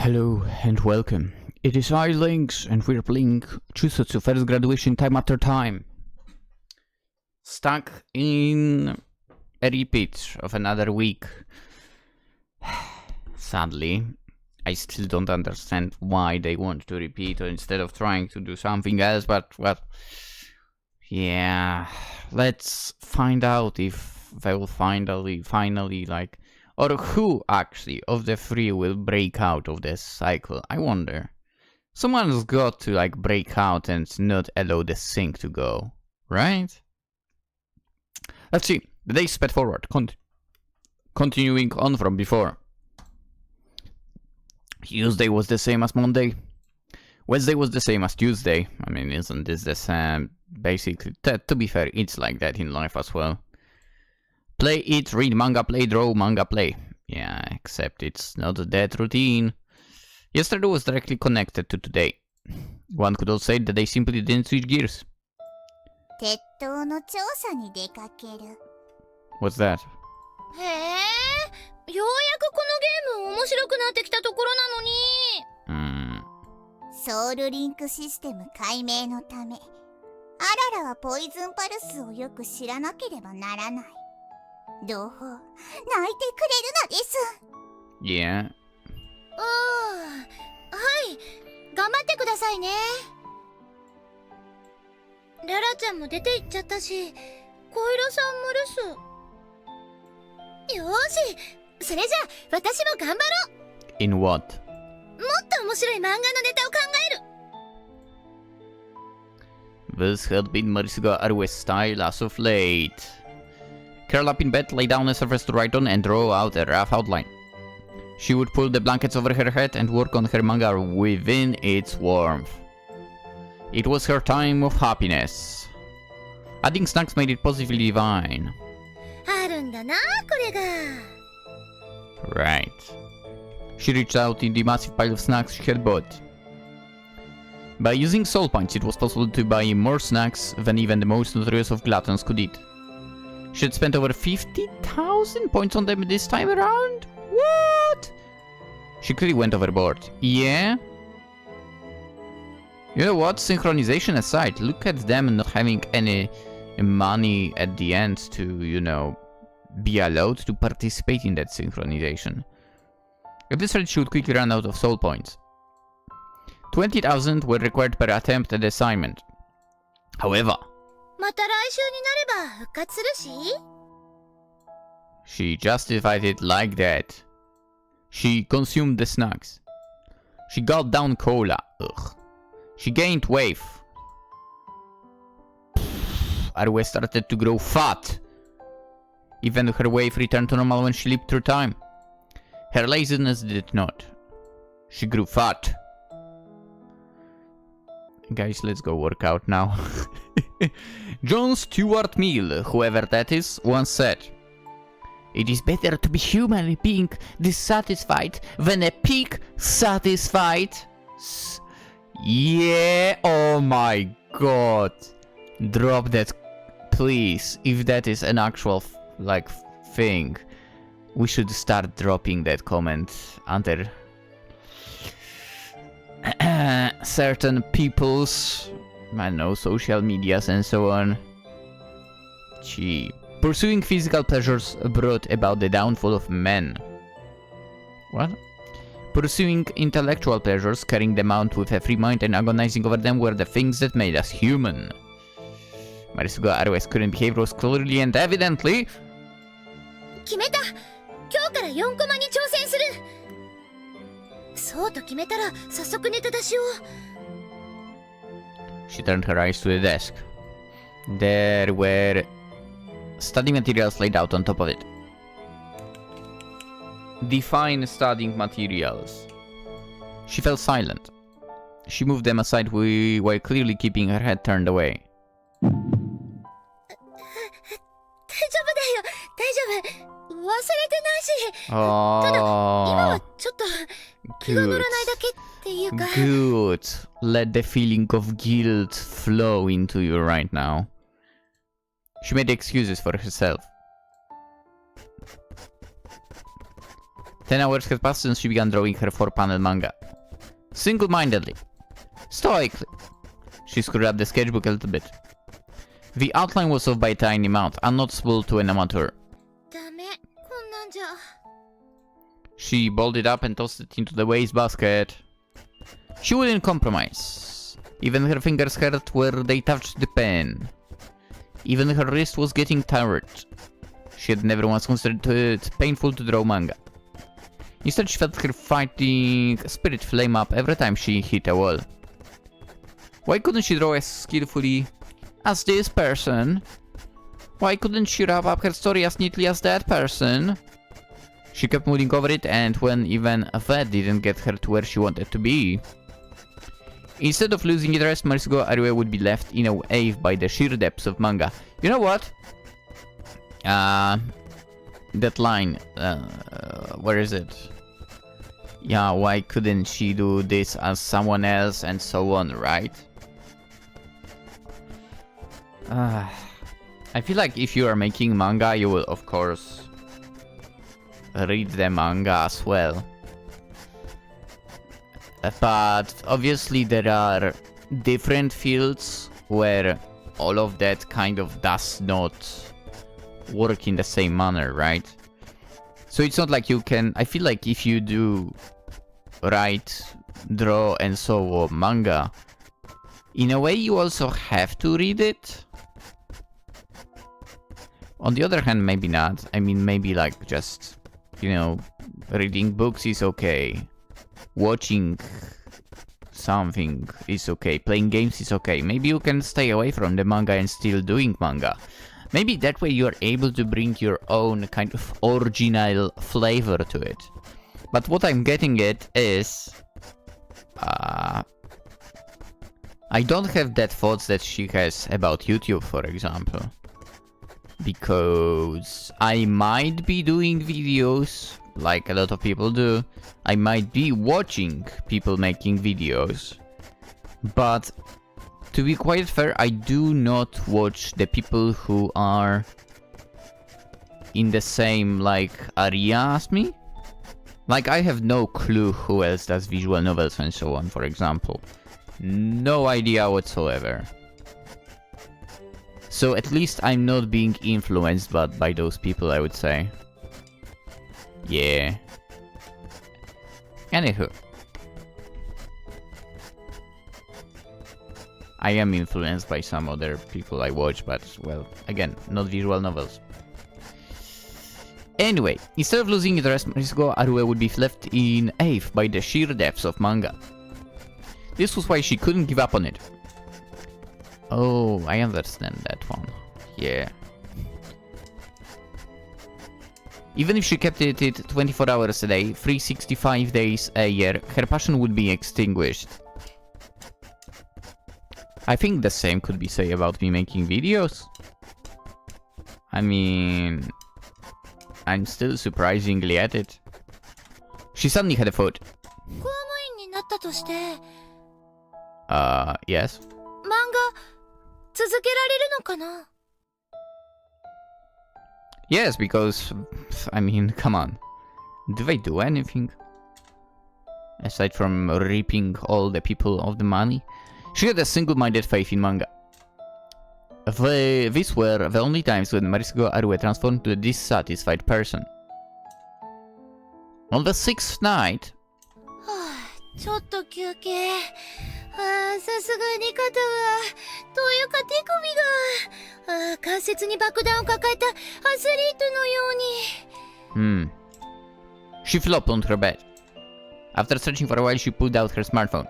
Hello and welcome. It is PolishLynx and we're playing Chuusotsu first graduation time after time. Stuck in a repeat of another week. Sadly, I still don't understand why they want to repeat instead of trying to do something else, but well, yeah, let's find out if they will finally like, or who actually of the three will break out of this cycle. I wonder. Someone's got to like break out and not allow the sync to go, right? Let's see. The days sped forward, continuing on from before. Tuesday was the same as Monday. Wednesday was the same as Tuesday. I mean, isn't this the same? Basically, to be fair, it's like that in life as well. Play, eat, read manga, play, draw, manga, play. Yeah, except it's not that routine. Yesterday was directly connected to today. One could also say that they simply didn't switch gears. What's that? へえ、ようやくこのゲーム面白くなってきたところなのに。ソウルリンクシステム解明のため、アララはポイズンパルスをよく知らなければならない。同胞、泣いてくれるのです。Yeah. はい、頑張ってくださいね。ララちゃんも出て行っちゃったし、小色さんも留守。よーし、それじゃあ私も頑張ろう。 In what? もっと面白い漫画のネタを考える。 This had been Marisuga Arue's style as of late. Curl up in bed, lay down a surface to write on, and draw out a rough outline. She would pull the blankets over her head and work on her manga within its warmth. It was her time of happiness. Adding snacks made it positively divine. あるんだな、これが。Right. She reached out in the massive pile of snacks she had bought. By using soul points, it was possible to buy more snacks than even the most notorious of gluttons could eat. She had spent over 50,000 points on them this time around? What? She clearly went overboard. Yeah? You know what? Synchronization aside, look at them not having any money at the end to, you know, be allowed to participate in that synchronization. At this rate, she would quickly run out of soul points. 20,000 were required per attempt at the assignment. However, また来週になれば復活するし。she justified it like that. She consumed the snacks. She gulped down cola. Ugh. She gained weight. Arue started to grow fat. Even her weight returned to normal when she leaped through time. Her laziness did not. She grew fat. Guys, let's go work out now. John Stuart Mill, whoever that is, once said, "It is better to be human being dissatisfied than a pig satisfied." Yeah, oh my god. Drop that, please. If that is an actual, like, thing, we should start dropping that comment under certain people's, I don't know, social medias and so on. Gee. Pursuing physical pleasures brought about the downfall of men. What? Pursuing intellectual pleasures, carrying them out with a free mind and agonizing over them were the things that made us human. Marisuga Arue's current behavior was clearly and evidently... 決めた。今日から4コマに挑戦する。そうと決めたら早速ネタ出しを。She turned her eyes to the desk. There were study materials laid out on top of it. Define studying materials. She fell silent. She moved them aside while clearly keeping her head turned away. 大丈夫だよ、大丈夫。忘れてないし。ただ、今はちょっと気が乗らないだけっていうか。Good. Let the feeling of guilt flow into you right now. She made excuses for herself. 10 hours had passed since she began drawing her 4-panel manga. Single-mindedly. Stoically. She screwed up the sketchbook a little bit. The outline was off by a tiny amount, unnoticeable to an amateur. ダメ、こんなんじゃ。 She balled it up and tossed it into the wastebasket. She wouldn't compromise. Even her fingers hurt where they touched the pen. Even her wrist was getting tired. She had never once considered it painful to draw manga. Instead, she felt her fighting spirit flame up every time she hit a wall. Why couldn't she draw as skillfully as this person? Why couldn't she wrap up her story as neatly as that person? She kept mulling over it, and when even that didn't get her to where she wanted to be. Instead of losing interest, Marisugo Arue would be left in a wave by the sheer depths of manga. You know what? That line, where is it? Yeah, why couldn't she do this as someone else and so on, right? I feel like if you are making manga, you will of course read the manga as well. But obviously there are different fields where all of that kind of does not work in the same manner, right? So it's not like you can... I feel like if you do write, draw and so on manga, in a way you also have to read it. On the other hand, maybe not. I mean, maybe like just, you know, reading books is okay. Watching something is okay. Playing games is okay. Maybe you can stay away from the manga and still doing manga. Maybe that way you're able to bring your own kind of original flavor to it. But what I'm getting at is... I don't have that thoughts that she has about YouTube, for example. Because I might be doing videos, like a lot of people do. I might be watching people making videos. But to be quite fair, I do not watch the people who are in the same, like, area as me. Like, I have no clue who else does visual novels and so on, for example. No idea whatsoever. So at least I'm not being influenced by those people, I would say. Yeah. Anywho. I am influenced by some other people I watch, but, well, again, not visual novels. Anyway, instead of losing interest, Marisugo Arue would be left in awe by the sheer depths of manga. This was why she couldn't give up on it. Oh, I understand that one. Yeah. Even if she kept it 24 hours a day, 365 days a year, her passion would be extinguished. I think the same could be said about me making videos. I mean... I'm still surprisingly at it. She suddenly had a thought. Yes? Yes, because, I mean, come on. Do they do anything? Aside from reaping all the people of the money? She had a single-minded faith in manga. These were the only times when Marisugo Arue transformed to a dissatisfied person. On the 6th night... ちょっと休憩。さすがに肩が、というか手首が、関節に爆弾を抱えたアスリートのように。She flopped onto her bed. After searching for a while, she pulled out her smartphone.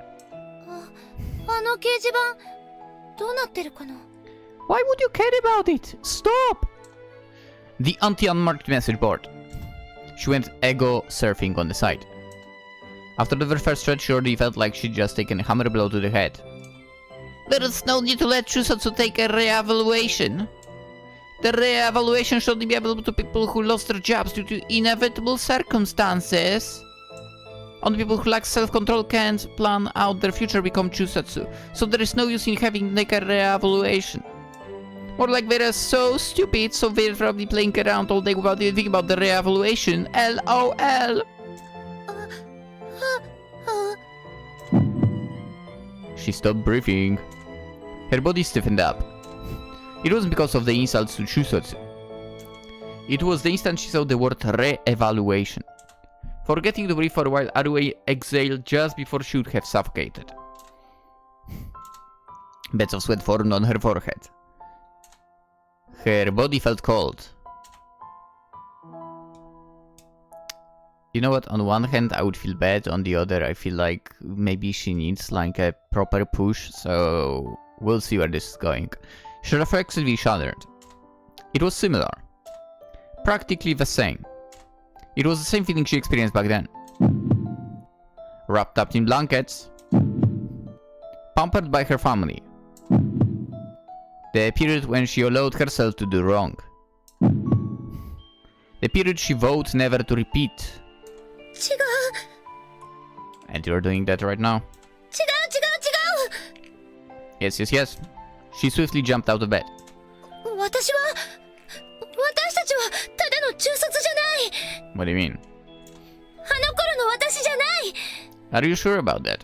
あの掲示板、どうなってるかな? Why would you care about it? Stop! The anti-unmarked message board. She went ego surfing on the site. After the very first stretch, she already felt like she'd just taken a hammer blow to the head. There is no need to let Chuusotsu take a re-evaluation. The re-evaluation should only be available to people who lost their jobs due to inevitable circumstances. Only people who lack self-control can't plan out their future become Chuusotsu, so there is no use in having like a re-evaluation. More like they are so stupid, so they're probably playing around all day without even thinking about the re-evaluation. LOL! She stopped breathing. Her body stiffened up. It wasn't because of the insults to Chuusotsu. It was the instant she saw the word re-evaluation. Forgetting to breathe for a while, Arue exhaled just before she would have suffocated. Beds of sweat formed on her forehead. Her body felt cold. You know what, on one hand I would feel bad, on the other I feel like maybe she needs like a proper push, so we'll see where this is going. She reflexively shuddered. It was similar. Practically the same. It was the same feeling she experienced back then. Wrapped up in blankets. Pampered by her family. The period when she allowed herself to do wrong. The period she vowed never to repeat. And you're doing that right now. Yes, yes, yes. She swiftly jumped out of bed. What do you mean? Are you sure about that?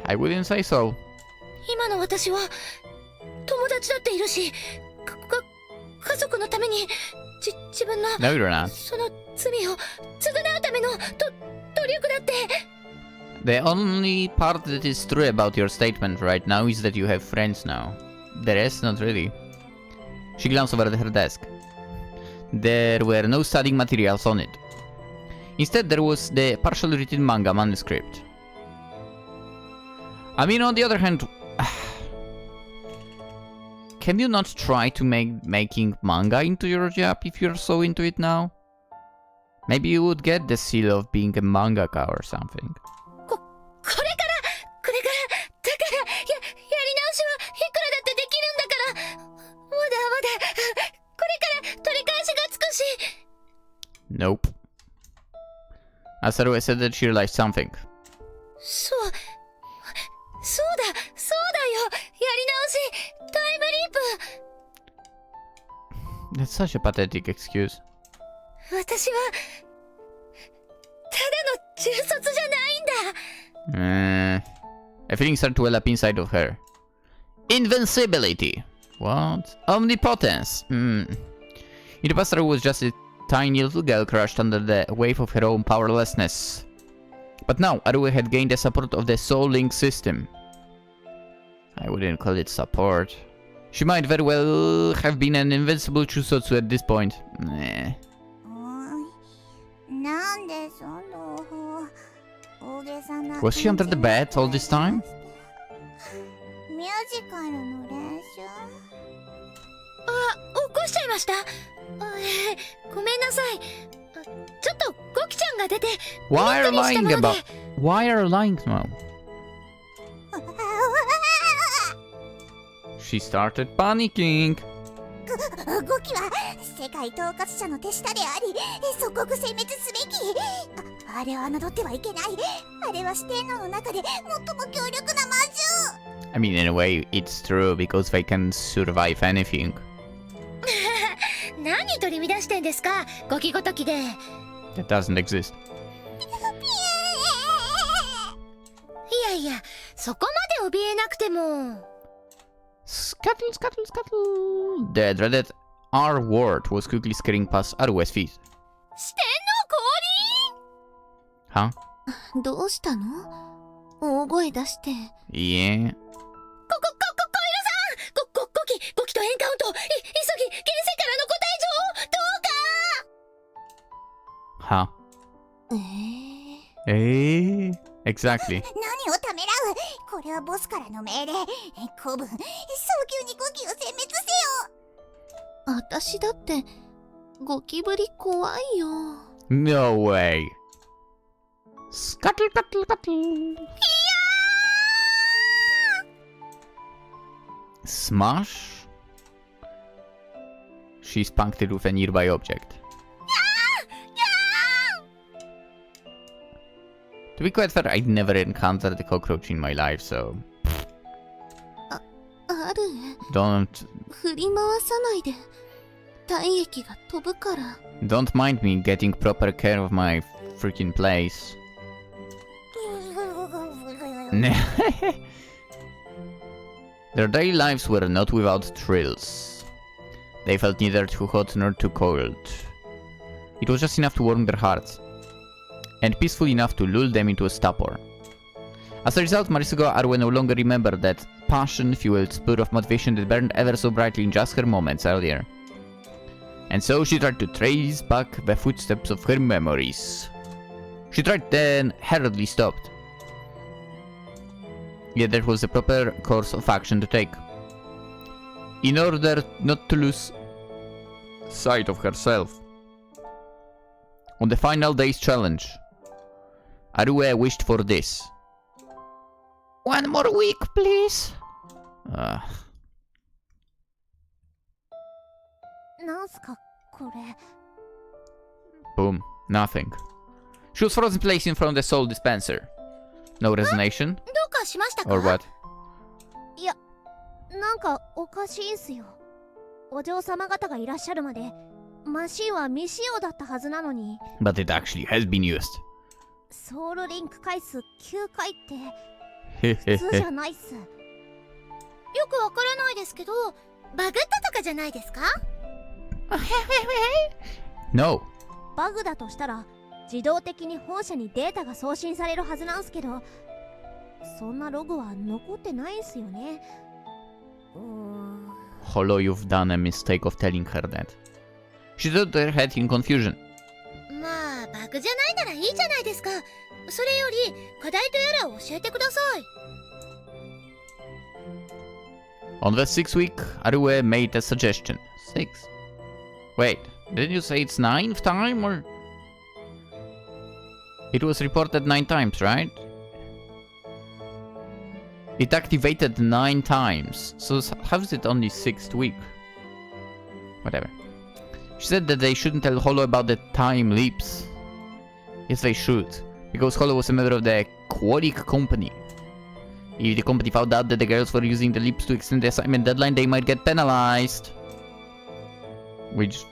I wouldn't say so. No, you're not. The only part that is true about your statement right now is that you have friends now. The rest, not really. She glanced over at her desk. There were no studying materials on it. Instead, there was the partially written manga manuscript. I mean, on the other hand, can you not try to make making manga into your job if you're so into it now? Maybe you would get the seal of being a mangaka or something. Nope. Asaru said that she realized something. That's such a pathetic excuse. A feeling started to well up inside of her. Invincibility! What? Omnipotence! In the past, Aru was just a tiny little girl crushed under the wave of her own powerlessness. But now, Aru had gained the support of the PolishLynx system. I wouldn't call it support. She might very well have been an invincible Chuusotsu at this point. Nah. Was she under the bed all this time? Why are you lying now? She started panicking. I mean, in a way, it's true because they can survive anything. That doesn't exist. Scuttle, scuttle, scuttle. The dreaded R word was quickly skidding past Arue's feet. Huh? Yeah. Huh? Exactly. No way. Scuttle, scuttle, scuttle. Smash? She spunked it with a nearby object. To be quite fair, I'd never encountered a cockroach in my life, so... Don't 振り回さないで。体液が飛ぶから。don't mind me getting proper care of my freaking place. Their daily lives were not without thrills. They felt neither too hot nor too cold. It was just enough to warm their hearts, and peaceful enough to lull them into a stupor. As a result, Marisugo Arue no longer remembered that passion-fueled spur of motivation that burned ever so brightly in just her moments earlier. And so she tried to trace back the footsteps of her memories. She tried, then hurriedly stopped. Yet there was a proper course of action to take. In order not to lose sight of herself. On the final day's challenge, Arue wished for this. One more week, please. なんすかこれ。 Boom. Nothing. She was frozen placed in front of the soul dispenser. No resonation? どうかしましたか？ Or what? いや、なんかおかしいんすよ。お嬢様方がいらっしゃるまで、マシンは未使用だったはずなのに。But it actually has been used. ソウルリンク回数9回って普通じゃないっす。よくわからないですけど、バグったとかじゃないですか？ No. バグだとしたら自動的に本社にデータが送信されるはずなんすけど、そんなログは残ってないんすよね。Holo, you've done a mistake of telling her that. She nodded her head in confusion. まあバグじゃないならいいじゃないですか。それより課題とやらを教えてください。 On the 6th week, Arue made a suggestion. 6? Wait, didn't you say it's 9th time or? It was reported 9 times, right? It activated 9 times. So how is it only 6th week? Whatever. She said that they shouldn't tell Holo about the time leaps. Yes, they should. Because Holo was a member of the Aquatic Company. If the company found out that the girls were using the leaps to extend the assignment deadline, they might get penalized. Which...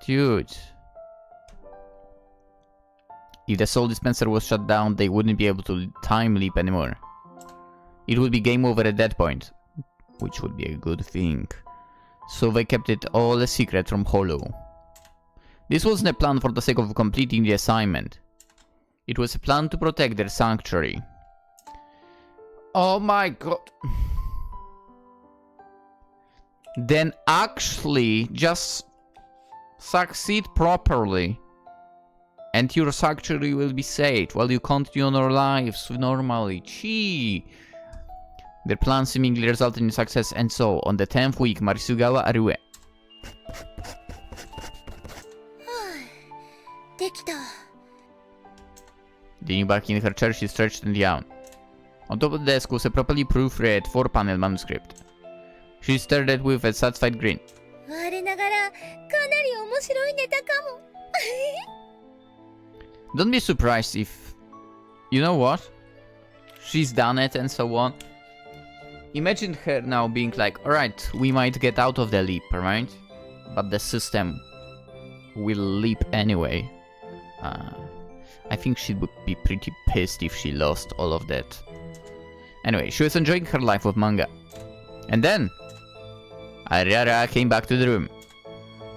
dude. If the soul dispenser was shut down, they wouldn't be able to time leap anymore. It would be game over at that point. Which would be a good thing. So they kept it all a secret from Holo. This wasn't a plan for the sake of completing the assignment. It was a plan to protect their sanctuary. Oh my god. Then actually just succeed properly. And your sanctuary will be saved while you continue on your lives normally. Gee. Their plan seemingly resulted in success, and so, on the 10th week, Marisugawa Arue. できた。 Leaning back in her chair, she stretched and yawned. On top of the desk was a properly proofread 4-panel manuscript. She stared at it with a satisfied grin. 我ながらかなり面白いネタかも。Don't be surprised if... You know what? She's done it and so on. Imagine her now being like, alright, we might get out of the leap, right? But the system will leap anyway. I think she would be pretty pissed if she lost all of that. Anyway, she was enjoying her life with manga. And then... Ariara came back to the room.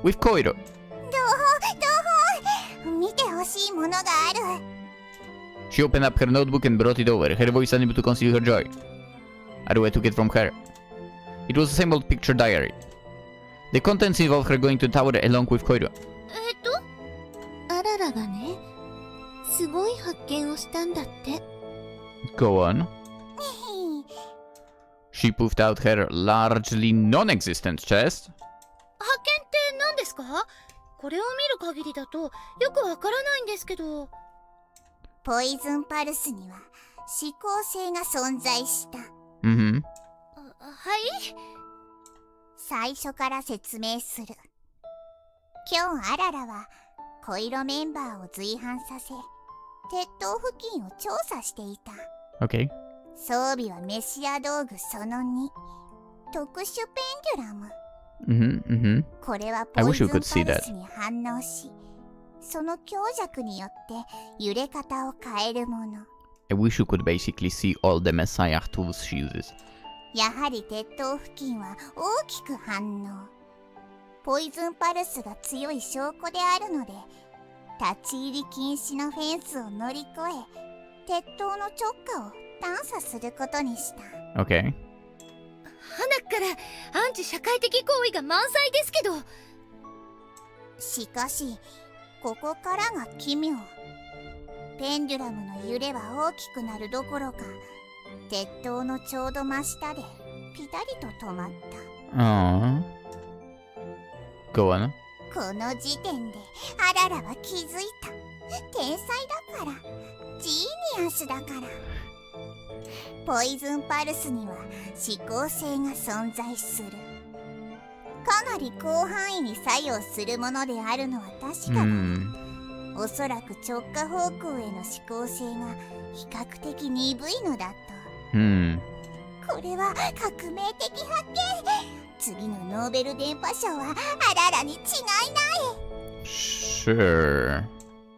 With Koiro. 見てほしいものがある。 She opened up her notebook and brought it over, her voice unable to conceal her joy. Arue took it from her. It was a same old picture diary. The contents involved her going to the tower along with Koiro. アララがね、すごい発見をしたんだって。Go on. She puffed out her largely non-existent chest. 発見って何ですか？これを見る限りだとよくわからないんですけど。ポイズンパルスには指向性が存在した。Mm-hmm. はい？最初から説明する。今日アララはコイロメンバーを随伴させ、鉄塔付近を調査していた。Okay. 装備はメシア道具その2、特殊ペンデュラム。これはポイズンパルスに反応し、その強弱によって揺れ方を変えるもの。I wish you could basically see all the Messiah tools she uses. やはり鉄塔付近は大きく反応。ポイズンパルスが強い証拠であるので、立ち入り禁止のフェンスを乗り越え、鉄塔の直下を探査することにした。Okay. 花からアンチ社会的行為が満載ですけど。しかし、ここからが奇妙。ペンデュラムの揺れは大きくなるどころか、鉄塔のちょうど真下でピタリと止まった。Go on. この時点でアララは気づいた。天才だから、ジーニアスだから。ポイズンパルスには思考性が存在する。かなり広範囲に作用するものであるのは確かだ。おそらく直下方向への思考性が比較的鈍いのだと。これは革命的発見。次のノーベル電波賞はアララに違いない。Sure.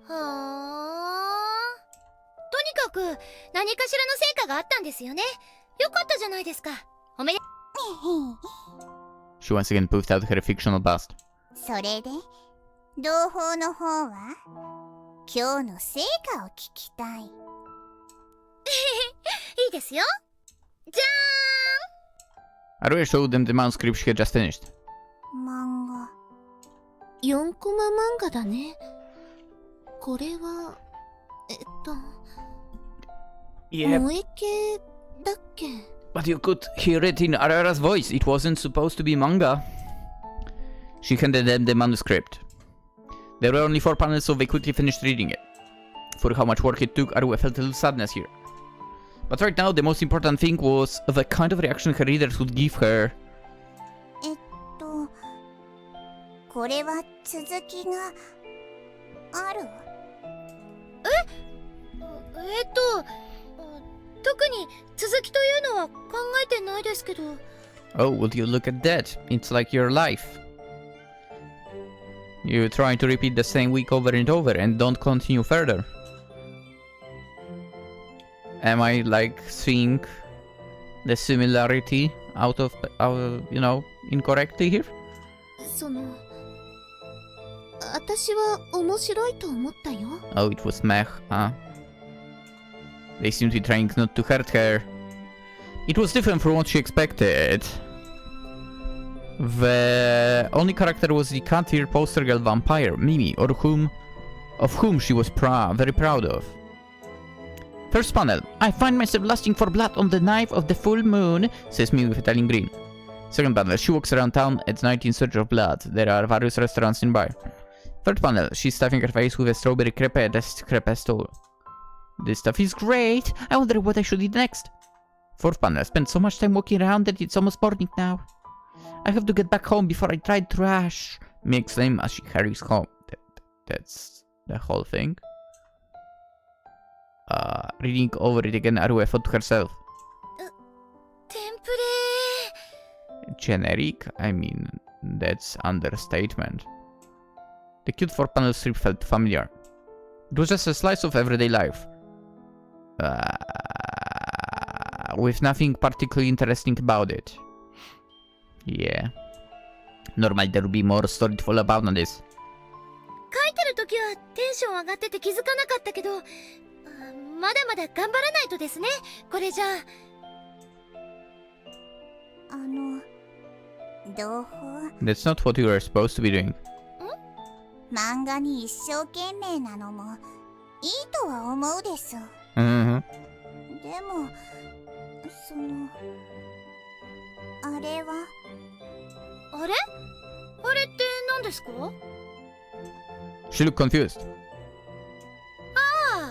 はあ。とにかく何かしらの成果があったんですよね。よかったじゃないですか。おめで。She once again poofed out her fictional bust. それで同胞の方は今日の成果を聞きたい。いいですよ。じゃーん。Aruya showed them the manuscript she had just finished. 漫画。4コマ漫画だね。これはYeah, 萌え系だっけ？ but you could hear it in Arara's voice. It wasn't supposed to be manga. She handed them the manuscript. There were only 4 panels, so they quickly finished reading it. For how much work it took, Aruya felt a little sadness here. But right now, the most important thing was the kind of reaction her readers would give her. これは続きがある？特に続きというのは考えてないですけど。Oh, would you look at that? It's like your life. You try to repeat the same week over and over and don't continue further. Am I like seeing the similarity out of, incorrectly here? 私は面白いと思ったよ。Oh, it was meh, huh? They seemed to be trying not to hurt her. It was different from what she expected. The only character was the cat-eared poster girl vampire, Mimi, of whom she was very proud of. First panel. I find myself lusting for blood on the night of the full moon, says Mimi with Italian green. Second panel. She walks around town at night in search of blood. There are various restaurants nearby. Third panel. She's stuffing her face with a strawberry crepe at a crepe stall. This stuff is great. I wonder what I should eat next. Fourth panel. I spent so much time walking around that it's almost morning now. I have to get back home before I try trash. Me exclaims as she hurries home. That's the whole thing. Reading over it again, Aruya thought to herself. テンプレ。 Generic? I mean, that's understatement. The cute 4-panel strip felt familiar. It was just a slice of everyday life. With nothing particularly interesting about it. Yeah. Normally there would be more story to follow about on this. 書いてる時はテンション上がってて気づかなかったけど、まだまだ頑張らないとですね。これじゃあ。同胞。That's not what you were supposed to be doing. 漫画に一生懸命なのもいいとは思うです。でも、あれは？あれって何ですか？ She looked confused. あ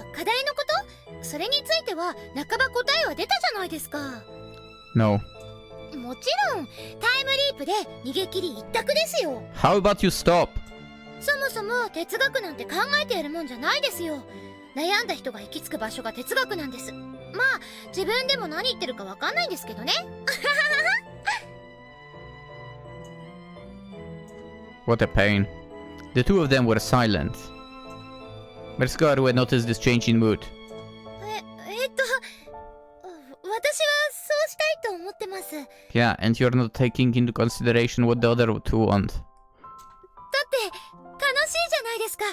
あ、課題のこと？それについては半ば答えは出たじゃないですか。No. もちろんタイムリープで逃げ切り一択ですよ。 How about you stop? そもそも哲学なんて考えてやるもんじゃないですよ。悩んだ人が行き着く場所が哲学なんです。まあ自分でも何言ってるかわかんないんですけどね。What a pain. The two of them were silent. Merskaru had noticed this change in mood. 私はそうしたいと思ってます。 Yeah, and you're not taking into consideration what the other two want. だって楽しいじゃないですか、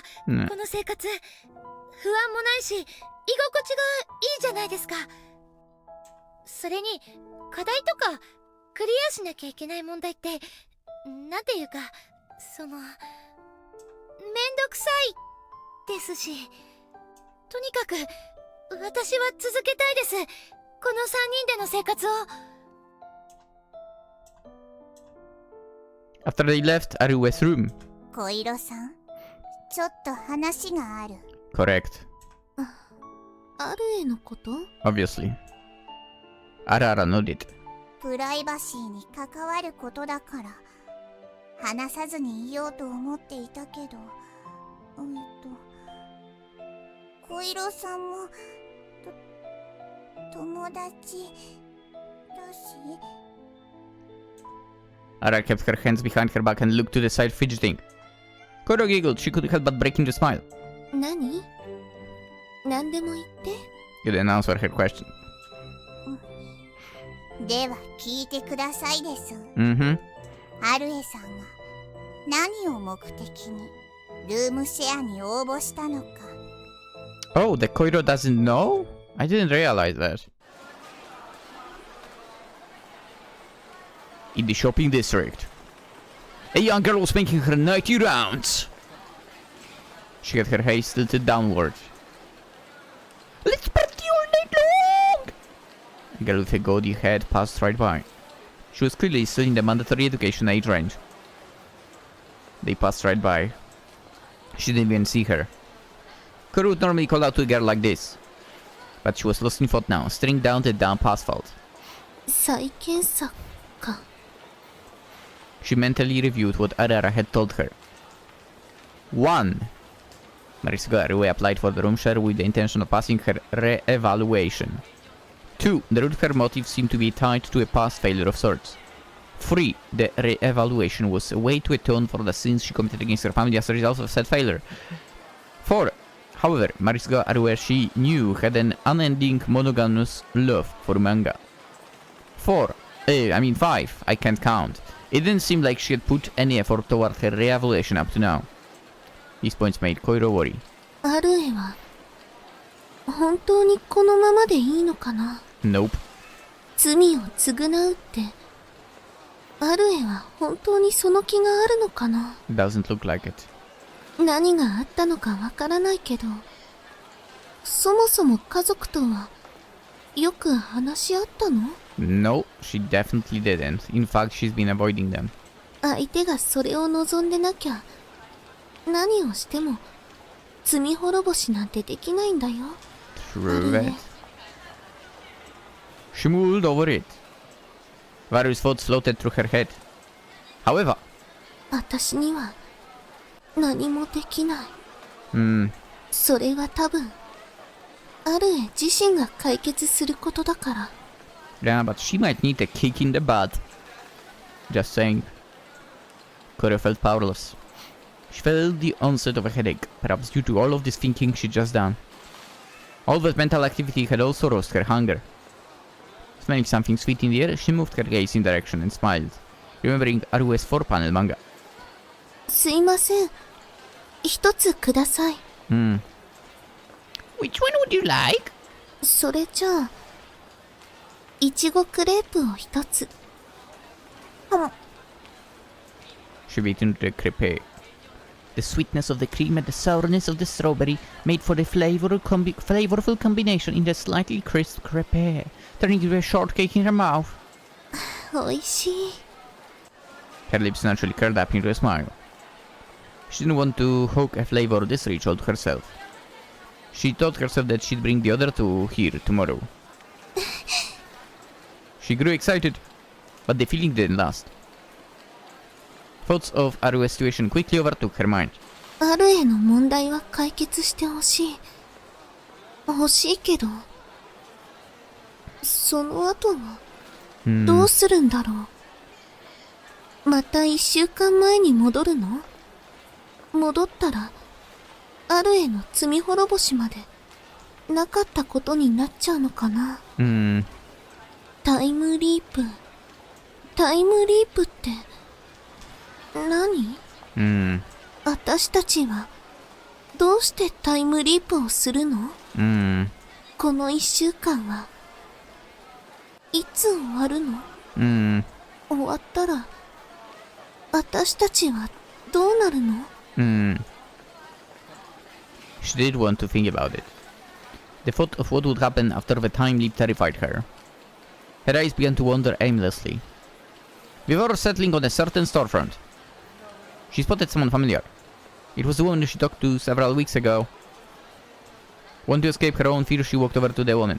この生活。不安もないし居心地がいいじゃないですか。それに課題とかクリアしなきゃいけない問題ってなんていうか、そのめんどくさいですし、とにかく私は続けたいです、この3人での生活を。 After they left Arue's room. 小色さん、ちょっと話がある。 Correct. あるへのこと？ Obviously. Arara nodded. プライバシーに関わることだから話さずにいようと思っていたけど、小色さんも友達だし。 Ara kept her hands behind her back and looked to the side, fidgeting. Koro giggled. She couldn't help but break into a smile. 何？何でも言って。 You didn't answer her question. では聞いてくださいです。Mm-hmm. アルエさんが何を目的にルームシェアに応募したのか。 Oh, the Koiro doesn't know? I didn't realize that. In the shopping district, a young girl was making her nightly rounds. She had her hair tilted downward. Let's party all night long! A girl with a gaudy head passed right by. She was clearly still in the mandatory education age range. They passed right by. She didn't even see her. Kuru would normally call out to a girl like this, but she was lost in thought now, staring down the damp asphalt. 再検査か。 She mentally reviewed what Arara had told her. 1. Marisuga Arue applied for the room share with the intention of passing her re-evaluation. 2. The root of her motive seemed to be tied to a past failure of sorts. 3. The re-evaluation was a way to atone for the sins she committed against her family as a result of said failure. 4. However, Marisuga Arue, she knew, had an unending monogamous love for manga. 5. I can't count. It didn't seem like she had put any effort toward her re-evaluation up to now. These points made Koiro worry. アルエは本当にこのままでいいのかな。 Nope. 罪を償うってアルエは本当にその気があるのかな。 Doesn't look like it. 何があったのかわからないけど、そもそも家族とはよく話し合ったの？ No, she definitely didn't. In fact, she's been avoiding them. 相手がそれを望んでなきゃ何をしても罪滅ぼしなんてできないんだよ。 True that. She mulled over it. Various thoughts floated through her head. However, 私には何もできない。 それは多分アルエ自身が解決することだから。 Yeah, but she might need a kick in the butt. Just saying. Koiro felt powerless. She felt the onset of a headache, perhaps due to all of this thinking she'd just done. All that mental activity had also roused her hunger. Smelling something sweet in the air, she moved her gaze in direction and smiled, remembering Arue's 4-panel manga. すいません。一つください。Which one would you like? それじゃあ、いちごクレープを一つ。She bit into the crepe. The sweetness of the cream and the sourness of the strawberry made for a flavorful combination in the slightly crisp crepe, turning into a shortcake in her mouth. おいしい。 Her lips naturally curled up into a smile. She didn't want to hawk a flavor this ritual to herself. She told herself that she'd bring the other two here tomorrow. She grew excited, but the feeling didn't last. Thoughts of Arue's situation quickly overtook her mind. アルエの問題は解決してほしい。欲しいけど、その後は Hmm. どうするんだろう。また1週間前に戻るの？戻ったらあるへの罪滅ぼしまでなかったことになっちゃうのかな。Hmm. タイムリープって何？ Hmm. 私たちはどうしてタイムリープをするの？ Hmm. この1週間はいつ終わるの？ Hmm. 終わったら私たちはどうなるの？ Hmm. She did want to think about it. The thought of what would happen after the time leap terrified her. Her eyes began to wander aimlessly. Before settling on a certain storefront, she spotted someone familiar. It was the woman she talked to several weeks ago. Wanting to escape her own fear, she walked over to the woman.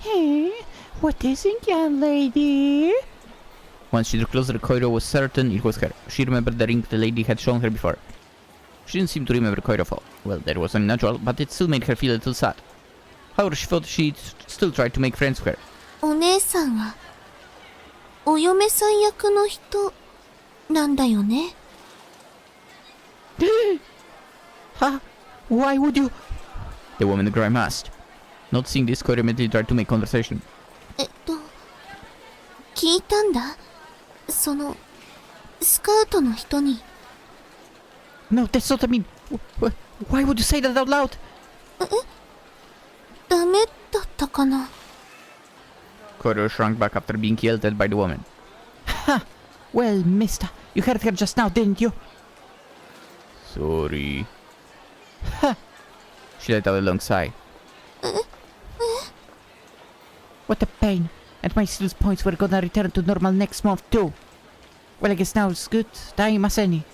Hey, what is it, young lady? Once she drew closer, Koiro was certain it was her. She remembered the ring the lady had shown her before. She didn't seem to remember Koiro fall. Well, that was unnatural, but it still made her feel a little sad. However, she thought she'd still try to make friends with her. お姉さんはお嫁さん役の人なんだよね。Huh? Why would you? The woman grimaced. Not seeing this, Koiro immediately tried to make conversation. 聞いたんだ。そのスカウトの人に。 No, that's not what I mean. Why would you say that out loud? ダメだったかな。 Koiro shrunk back after being yelled at by the woman. Ha! Well, mister, you heard her just now, didn't you? Sorry. Ha! She let out a long sigh. What a pain. And my skills points were gonna return to normal next month too. Well, I guess now it's good. Time as any.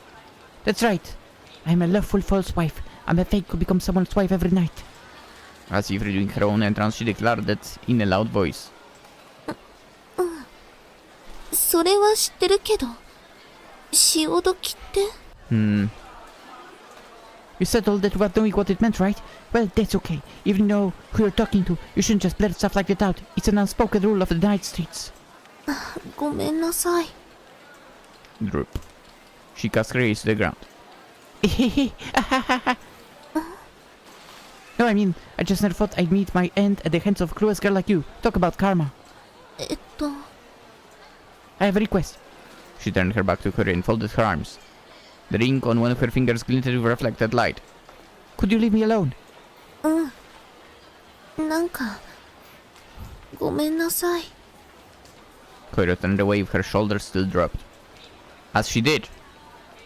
That's right. I'm a loveful false wife. I'm a fake who becomes someone's wife every night. As if redoing her own entrance, she declared that in a loud voice. それは知ってるけど、潮時って？ You settled that without knowing what it meant, right? Well, that's okay. Even though who you're talking to, you shouldn't just blurt stuff like that out. It's an unspoken rule of the night streets. ごめんなさい。 Droop. She cast her gaze to the ground. No, I mean, I just never thought I'd meet my end at the hands of a cruel girl like you. Talk about karma. I have a request. She turned her back to Koiro and folded her arms. The ring on one of her fingers glinted with reflected light. Could you leave me alone? なんかごめんなさい。 Koiro turned away with her shoulders still dropped. As she did.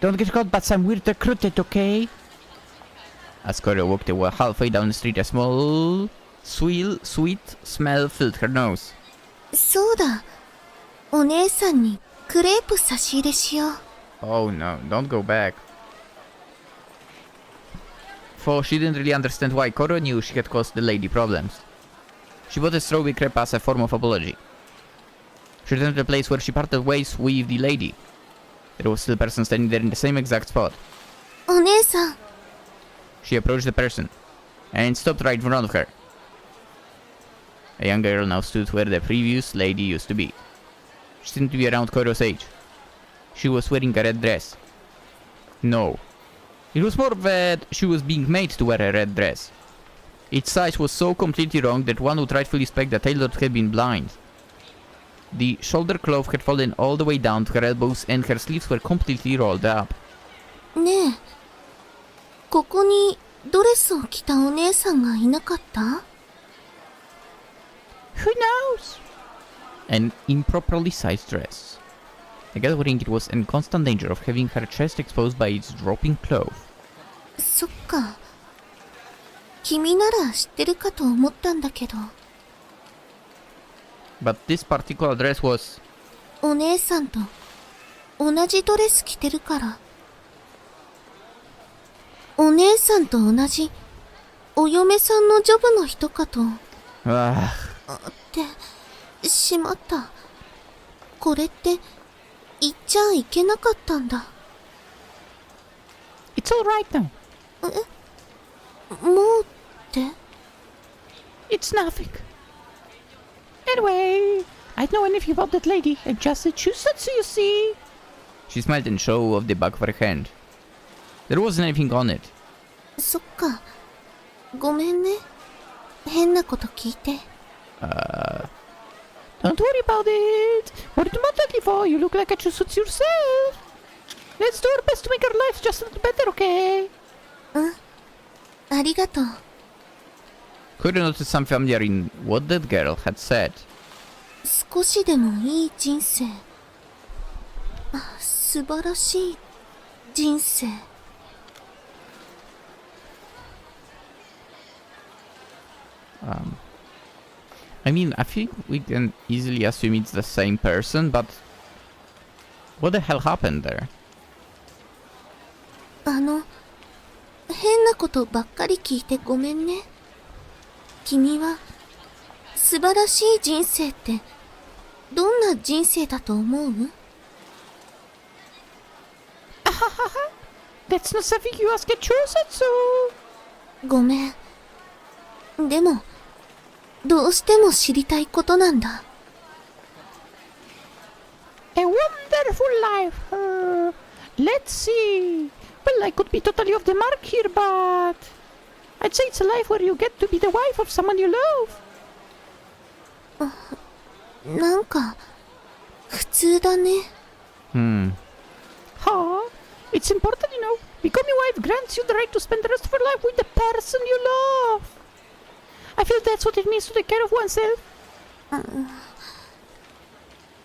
Don't get caught by some weird recruited, okay? As Koiro walked halfway down the street, a small, sweet smell filled her nose. そうだ。お姉さんにクレープ差し入れしよう。 Oh no, don't go back. For she didn't really understand why Koiro knew she had caused the lady problems. She bought a strawberry crepe as a form of apology. She returned to the place where she parted ways with the lady. There was still a person standing there in the same exact spot. お姉さん。 She approached the person and stopped right in front of her. A young girl now stood where the previous lady used to be. She seemed to be around Koiro's age. She was wearing a red dress. No. It was more that she was being made to wear a red dress. Its size was so completely wrong that one would rightfully expect the tailor to have been blind. The shoulder cloth had fallen all the way down to her elbows and her sleeves were completely rolled up. ねえ、ここにドレスを着たお姉さんがいなかった？ Who knows? An improperly sized dress. The girl wearing it was in constant danger of having her chest exposed by its dropping cloth. そっか。君なら知ってるかと思ったんだけど。But this particular dress was... お姉さんと同じドレス着てるから。お姉さんと同じお嫁さんのジョブの人かと。ってしまった。これって言っちゃいけなかったんだ。 It's all right now. もうって It's nothing. Anyway, I don't know anything about that lady. I just a Chuusotsu, you see. She smiled and showed off the back of her hand. There wasn't anything on it. そっか。ごめんね。変なこと聞いて。Don't worry about it. What are you looking for? You look like a Chuusotsu yourself. Let's do our best to make our lives just a little better, okay? うん。ありがとう。Could you notice some familiar in what that girl had said? 少しでもいい人生。素晴らしい人生。I mean, I think we can easily assume it's the same person, but what the hell happened there? 変なことばっかり聞いてごめんね。君は素晴らしい人生ってどんな人生だと思う？ That's not something you ask a Chuusotsu. ごめん。でも、どうしても知りたいことなんだ。A wonderful life. Let's see. Well, I could be totally off the mark here, but I'd say it's a life where you get to be the wife of someone you love. なんか、普通だね。Huh? It's important, you know. Becoming a wife grants you the right to spend the rest of your life with the person you love. I feel that's what it means to take care of oneself.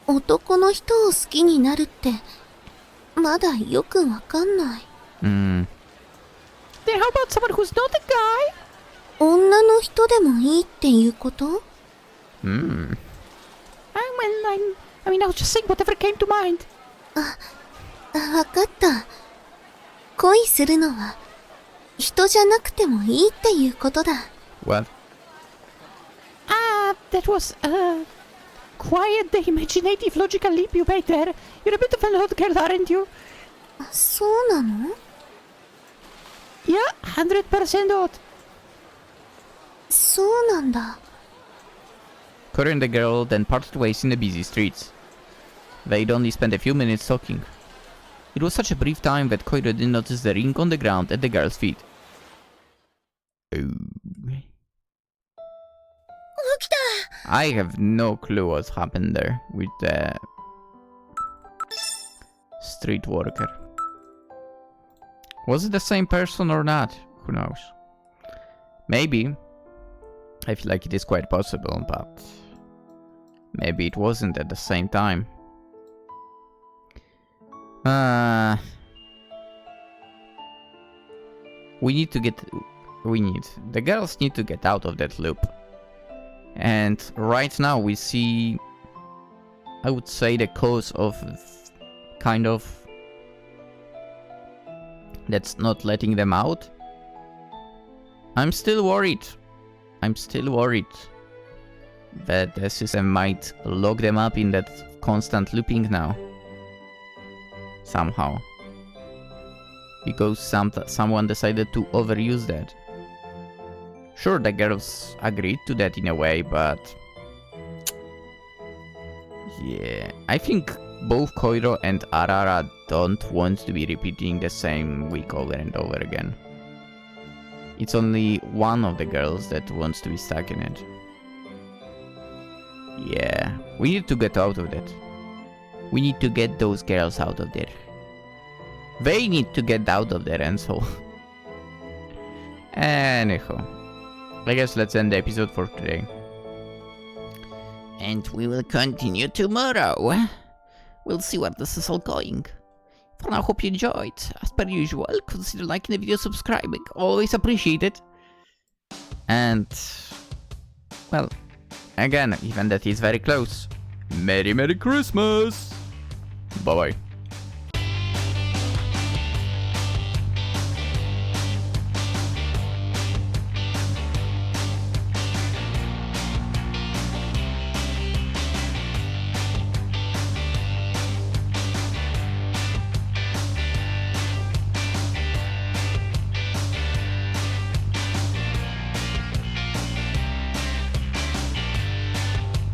男の人を好きになるって、まだよくわかんない。Then how about someone who's not a guy? 女の人でもいいっていうこと？ I mean, I was just saying whatever came to mind. わかった。恋するのは、人じゃなくてもいいっていうことだ。What? That was, quite the imaginative logical leap you made there. You're a bit of an odd girl, aren't you? そうなの？ Yeah, 100% odd. そうなんだ。Koiro and the girl then parted ways in the busy streets. They'd only spent a few minutes talking. It was such a brief time that Koiro didn't notice the ring on the ground at the girl's feet. Oh. 起きた。 I have no clue what happened there with the street worker. Was it the same person or not? Who knows? Maybe. I feel like it is quite possible, but maybe it wasn't at the same time. The girls need to get out of that loop. And right now we see, I would say, the cause of kind of that's not letting them out. I'm still worried that the system might lock them up in that constant looping now. Somehow. Because someone decided to overuse that. Sure, the girls agreed to that in a way, but yeah, I think both Koiro and Arara don't want to be repeating the same week over and over again. It's only one of the girls that wants to be stuck in it. Yeah, we need to get out of that. We need to get those girls out of there. They need to get out of there, and so. Anyhow, I guess let's end the episode for today. And we will continue tomorrow. We'll see where this is all going. For now, hope you enjoyed. As per usual, consider liking the video, subscribing. Always appreciate it. And, well, again, even that is very close. Merry Christmas! Bye bye.